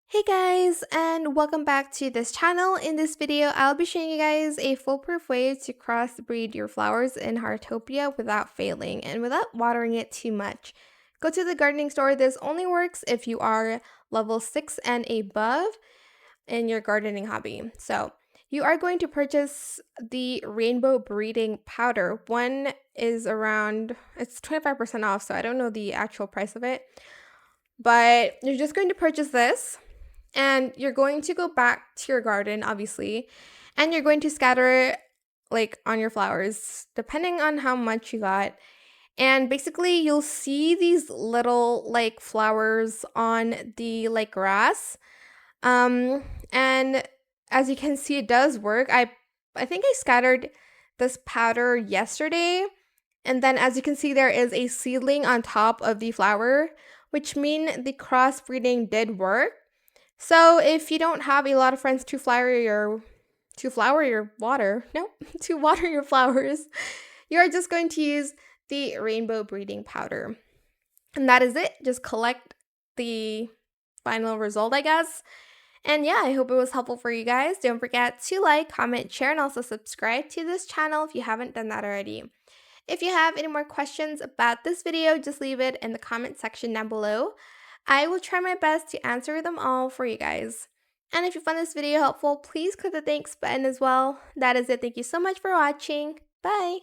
Hey guys, and welcome back to this channel. In this video, I'll be showing you guys a foolproof way to crossbreed your flowers in Heartopia without failing and without watering it too much. Go to the gardening store. This only works if you are level 6 and above in your gardening hobby. So you are going to purchase the rainbow breeding powder. One is around, it's 25% off, so I don't know the actual price of it. But you're just going to purchase this and you're going to go back to your garden, obviously, and you're going to scatter it like on your flowers, depending on how much you got. And basically, you'll see these little like flowers on the like grass. And as you can see, it does work. I think I scattered this powder yesterday, and then as you can see, there is a seedling on top of the flower, which mean the crossbreeding did work. So if you don't have a lot of friends to flower your water, no, to water your flowers, you are just going to use the rainbow breeding powder. And that is it. Just collect the final result, I guess. And yeah, I hope it was helpful for you guys. Don't forget to like, comment, share, and also subscribe to this channel if you haven't done that already. If you have any more questions about this video, just leave it in the comment section down below. I will try my best to answer them all for you guys. And if you found this video helpful, please click the thanks button as well. That is it. Thank you so much for watching. Bye!